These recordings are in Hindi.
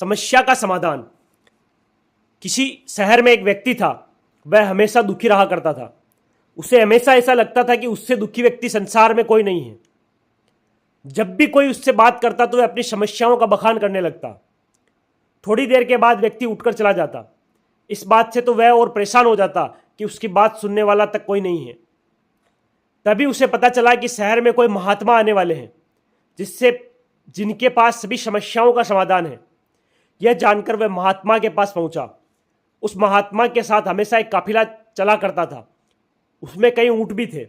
समस्या का समाधान। किसी शहर में एक व्यक्ति था, वह हमेशा दुखी रहा करता था। उसे हमेशा ऐसा लगता था कि उससे दुखी व्यक्ति संसार में कोई नहीं है। जब भी कोई उससे बात करता तो वह अपनी समस्याओं का बखान करने लगता। थोड़ी देर के बाद व्यक्ति उठकर चला जाता। इस बात से तो वह और परेशान हो जाता कि उसकी बात सुनने वाला तक कोई नहीं है। तभी उसे पता चला कि शहर में कोई महात्मा आने वाले हैं जिनके पास सभी समस्याओं का समाधान है। यह जानकर वह महात्मा के पास पहुंचा। उस महात्मा के साथ हमेशा एक काफिला चला करता था। उसमें कई ऊंट भी थे।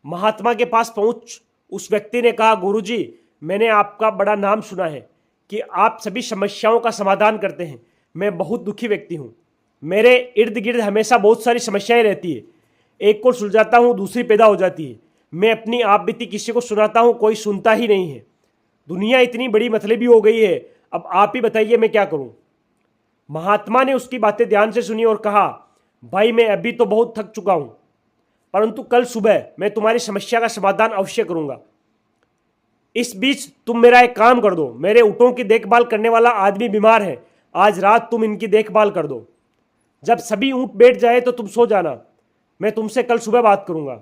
महात्मा के पास पहुंच उस व्यक्ति ने कहा, गुरुजी, मैंने आपका बड़ा नाम सुना है कि आप सभी समस्याओं का समाधान करते हैं। मैं बहुत दुखी व्यक्ति हूँ। मेरे इर्द गिर्द हमेशा बहुत सारी समस्याएं रहती है। एक को सुलझाता हूँ, दूसरी पैदा हो जाती है। मैं अपनी आप बीती किसी को सुनाता हूँ, कोई सुनता ही नहीं है। दुनिया इतनी बड़ी मतलबी हो गई है। अब आप ही बताइए मैं क्या करूँ। महात्मा ने उसकी बातें ध्यान से सुनी और कहा, भाई मैं अभी तो बहुत थक चुका हूँ, परंतु कल सुबह मैं तुम्हारी समस्या का समाधान अवश्य करूँगा। इस बीच तुम मेरा एक काम कर दो। मेरे ऊँटों की देखभाल करने वाला आदमी बीमार है। आज रात तुम इनकी देखभाल कर दो। जब सभी ऊँट बैठ जाए तो तुम सो जाना। मैं तुमसे कल सुबह बात करूँगा।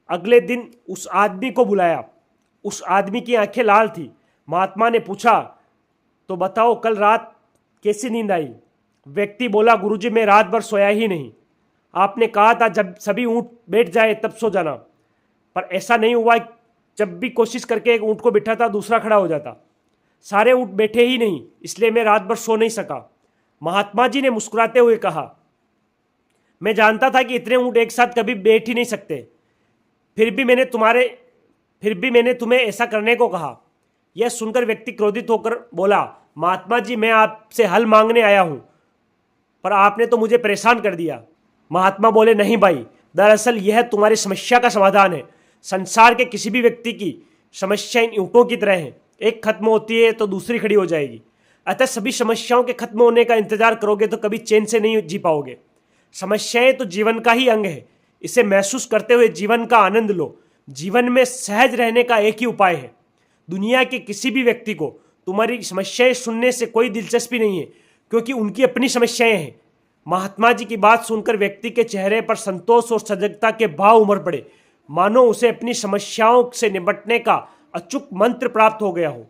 अगले दिन उस आदमी को बुलाया। उस आदमी की आंखें लाल थी। महात्मा ने पूछा, तो बताओ कल रात कैसी नींद आई? व्यक्ति बोला, गुरुजी मैं रात भर सोया ही नहीं। आपने कहा था जब सभी ऊँट बैठ जाए तब सो जाना, पर ऐसा नहीं हुआ। जब भी कोशिश करके एक ऊँट को बिठाता दूसरा खड़ा हो जाता। सारे ऊँट बैठे ही नहीं, इसलिए मैं रात भर सो नहीं सका। महात्मा जी ने मुस्कुराते हुए कहा, मैं जानता था कि इतने ऊँट एक साथ कभी बैठ ही नहीं सकते, फिर भी मैंने तुम्हें ऐसा करने को कहा। यह सुनकर व्यक्ति क्रोधित होकर बोला, महात्मा जी मैं आपसे हल मांगने आया हूँ, पर आपने तो मुझे परेशान कर दिया। महात्मा बोले, नहीं भाई, दरअसल यह तुम्हारी समस्या का समाधान है। संसार के किसी भी व्यक्ति की समस्या इन ऊँटों की तरह है, एक खत्म होती है तो दूसरी खड़ी हो जाएगी। अतः सभी समस्याओं के खत्म होने का इंतजार करोगे तो कभी चैन से नहीं जी पाओगे। समस्याएं तो जीवन का ही अंग है, इसे महसूस करते हुए जीवन का आनंद लो। जीवन में सहज रहने का एक ही उपाय है। दुनिया के किसी भी व्यक्ति को तुम्हारी समस्याएं सुनने से कोई दिलचस्पी नहीं है, क्योंकि उनकी अपनी समस्याएं हैं। महात्मा जी की बात सुनकर व्यक्ति के चेहरे पर संतोष और सजगता के भाव उमड़ पड़े, मानो उसे अपनी समस्याओं से निपटने का अचूक मंत्र प्राप्त हो गया हो।